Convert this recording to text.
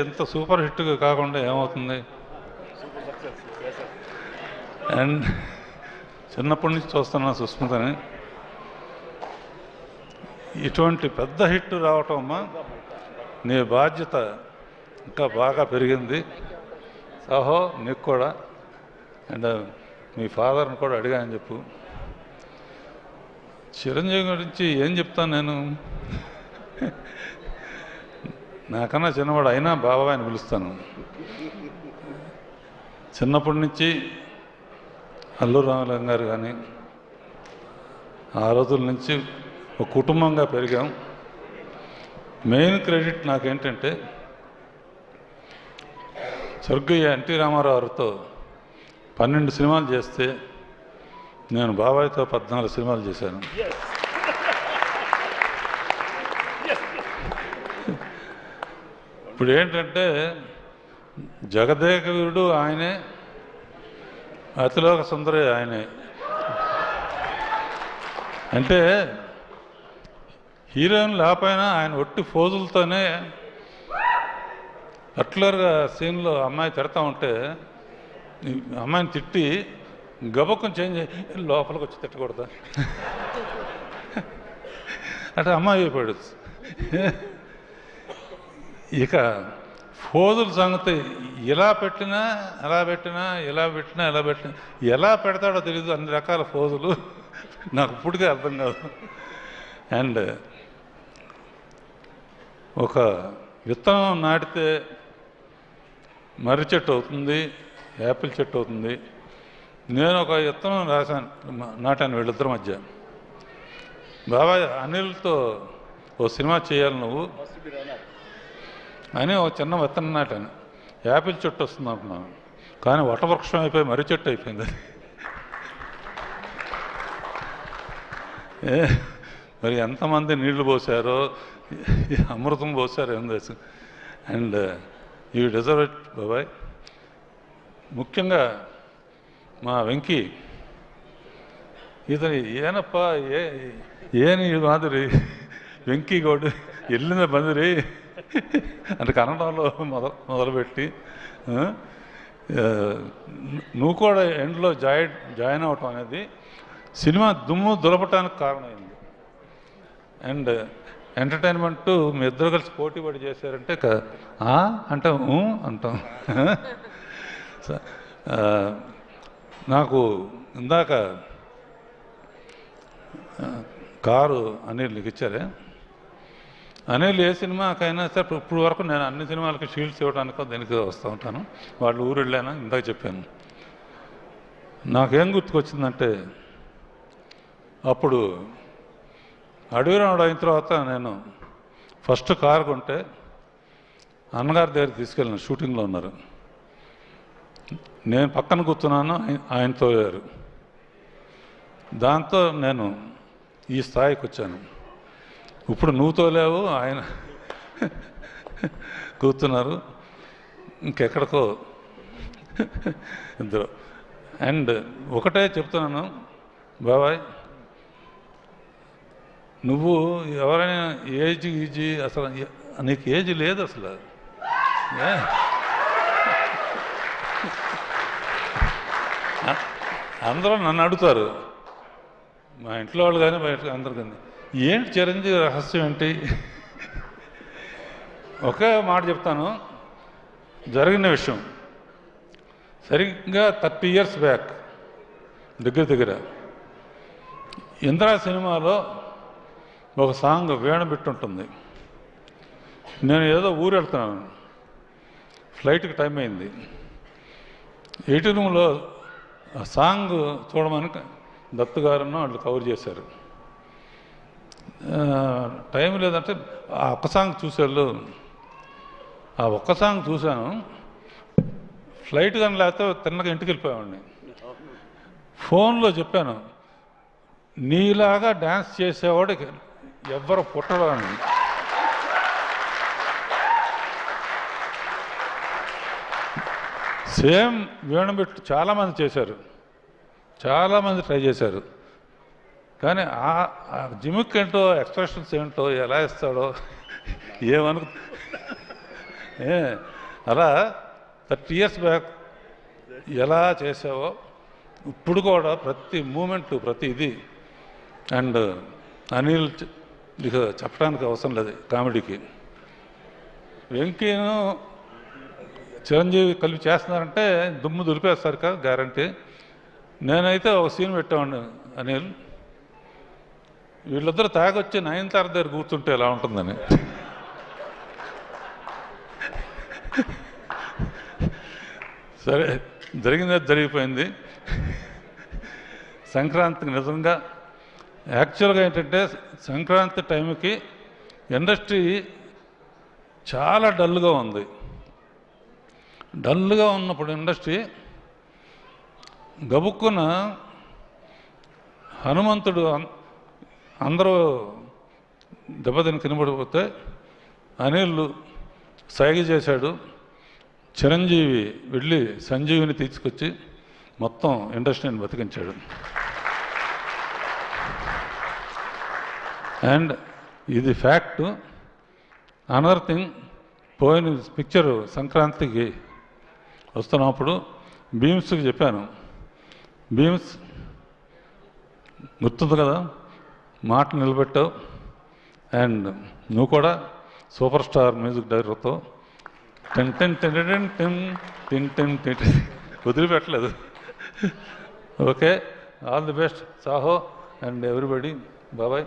ఎంత సూపర్ హిట్గా కాకుండా ఏమవుతుంది? అండ్ చిన్నప్పటి నుంచి చూస్తున్నా సుస్మితని, ఇటువంటి పెద్ద హిట్ రావటం అమ్మా నీ బాధ్యత ఇంకా బాగా పెరిగింది. సహో నీకు కూడా, అండ్ మీ ఫాదర్ని కూడా అడిగాను చెప్పు. చిరంజీవి గురించి ఏం చెప్తాను నేను, నాకన్నా చిన్నవాడు అయినా బాబాయ్ అని పిలుస్తాను. చిన్నప్పటి నుంచి అల్లు రామలింగ గారు కానీ ఆ రోజుల నుంచి ఒక కుటుంబంగా పెరిగాం. మెయిన్ క్రెడిట్ నాకేంటంటే స్వర్గీయ ఎన్టీ రామారావు గారితో 12 సినిమాలు చేస్తే నేను బాబాయ్తో 14 సినిమాలు చేశాను. ఇప్పుడు ఏంటంటే జగదేకవీరుడు ఆయనే, అతిలోక సుందరి ఆయనే. అంటే హీరోయిన్ లేకపోయినా ఆయన ఒట్టి ఫోజులతోనే పర్టికులర్గా సీన్లో అమ్మాయి తిడతా ఉంటే అమ్మాయిని తిట్టి గబక్కం చేంజ్ లోపలికి వచ్చి తిట్టకూడదా అంటే అమ్మాయి అయిపోయాడు. ఇక ఫోజుల సంగతి ఇలా పెట్టినా అలా పెట్టినా, ఇలా పెట్టినా ఎలా పెట్టినా, ఎలా పెడతాడో తెలీదు. అన్ని రకాల ఫోజులు నాకు ఇప్పటికే అర్థం కాదు. అండ్ ఒక విత్తనం నాటితే మర్రి చెట్టు అవుతుంది, యాపిల్ చెట్టు అవుతుంది. నేను ఒక విత్తనం నాటాను వీళ్ళిద్దరి మధ్య. బాబాయ్ అనిల్తో ఓ సినిమా చేయాలి నువ్వు అని ఒక చిన్న విత్తనం నాటాను. యాపిల్ చెట్టు వస్తుంది అనుకున్నాను, కానీ వటవృక్షం అయిపోయి మర్రి చెట్టు అయిపోయింది. మరి ఎంతమంది నీళ్లు పోసారో, అమృతం పోసారో ఏం తెలుసు. అండ్ యూ డిజర్వ్ ఇట్ బాబాయ్. ముఖ్యంగా మా వెంకీ, ఇతని ಏನಪ್ಪ ಏನು ಈ ಮಾದರಿ వెంకీ గౌడ్ వెళ్ళిన బందిరి అంటే కన్నడంలో మొదలుపెట్టి నువ్వు కూడా ఎండ్లో జాయిన్ అవటం అనేది సినిమా దుమ్ము దులపటానికి కారణమైంది. అండ్ ఎంటర్టైన్మెంట్ మీ ఇద్దరు కలిసి పోటీ పడి చేశారంటే అంటాం అంటాం. నాకు ఇందాక కారు అనిల్ నీకు ఇచ్చారే, అనిల్ ఏ సినిమాకైనా సరే ఇప్పుడు వరకు నేను అన్ని సినిమాలకి షీల్డ్స్ ఇవ్వడానికో దీనికి వస్తూ ఉంటాను. వాళ్ళు ఊరు వెళ్ళాను, ఇందాక చెప్పాను. నాకేం గుర్తుకొచ్చిందంటే అప్పుడు అడవిరాముడు అయిన తర్వాత నేను ఫస్ట్ కారు కొంటే అన్నగారి దగ్గర తీసుకెళ్ళిన, షూటింగ్లో ఉన్నారు, నేను పక్కన కూర్చున్నాను, ఆయన తోలారు. దాంతో నేను ఈ స్థాయికి వచ్చాను. ఇప్పుడు నువ్వు తోలేవు, ఆయన కూర్చున్నారు, ఇంకెక్కడికో ఇద్దరు. అండ్ ఒకటే చెప్తున్నాను బాబాయ్, నువ్వు ఎవరైనా ఏజ్ అసలు నీకు ఏజ్ లేదు అసలు. అందరూ నన్ను అడుగుతారు, మా ఇంట్లో వాళ్ళు కానీ బయట అందరు కానీ, ఏంటి చిరంజీవి రహస్యం ఏంటి? ఒకే మాట చెప్తాను, జరిగిన విషయం. సరిగ్గా 30 years బ్యాక్ దగ్గర ఇంద్రా సినిమాలో ఒక సాంగ్ వేణబెట్టి ఉంటుంది. నేను ఏదో ఊరు వెళ్తున్నాను, ఫ్లైట్కి టైం అయింది. 8 రూమ్లో ఆ సాంగ్ చూడమని దత్తు గారును వాళ్ళు కవర్ చేశారు. టైం లేదంటే ఆ ఒక్క సాంగ్ చూసేళ్ళు, ఆ ఒక్క సాంగ్ చూశాను. ఫ్లైట్ కానీ లేకపోతే తిన్నగా ఇంటికి వెళ్ళిపోయామండి. ఫోన్లో చెప్పాను, నీలాగా డ్యాన్స్ చేసేవాడు ఎవ్వరు పుట్టడం అని. సేమ్ వేణుబెట్టు చాలామంది చేశారు, చాలామంది ట్రై చేశారు. కానీ ఆ జిమిక్ ఏంటో, ఎక్స్ప్రెషన్స్ ఏంటో, ఎలా ఇస్తాడో ఏమను అలా 30 years బ్యాక్ ఎలా చేసావో ఇప్పుడు కూడా ప్రతి మూమెంట్ ప్రతి ఇది. అండ్ అనిల్ ఇక చెప్పడానికి అవసరం లేదు కామెడీకి. వెంకీను చిరంజీవి కలిపి చేస్తున్నారంటే దుమ్ము దులిపేస్తారు కదా గ్యారంటీ. నేనైతే ఒక సీన్ పెట్టామండి అనిల్, వీళ్ళిద్దరు తాగొచ్చి నయనతార దగ్గర కూర్చుంటే ఎలా ఉంటుందని. సరే, జరిగింది జరిగిపోయింది. సంక్రాంతికి నిజంగా యాక్చువల్గా ఏంటంటే సంక్రాంతి టైంకి ఇండస్ట్రీ చాలా డల్గా ఉంది. డల్గా ఉన్నప్పుడు ఇండస్ట్రీ గబుక్కున హనుమంతుడు అందరూ దెబ్బతిని కినబడిపోతే అనిల్ సైగ చేశాడు. చిరంజీవి వెళ్ళి సంజీవిని తీసుకొచ్చి మొత్తం ఇండస్ట్రీని బతికించాడు. అండ్ ఇది ఫ్యాక్ట్. అనదర్ థింగ్, పోయిన పిక్చరు సంక్రాంతికి వస్తున్నప్పుడు భీమ్స్కి చెప్పాను, భీమ్స్ గుర్తుంది కదా, మాట నిలబెట్టావు. అండ్ నువ్వు కూడా సూపర్ స్టార్ మ్యూజిక్ డైరెక్టర్తో ten ten ten ten ten ten ten ten వదిలిపెట్టలేదు. Okay, all the best Saaho and everybody. బాబాయ్.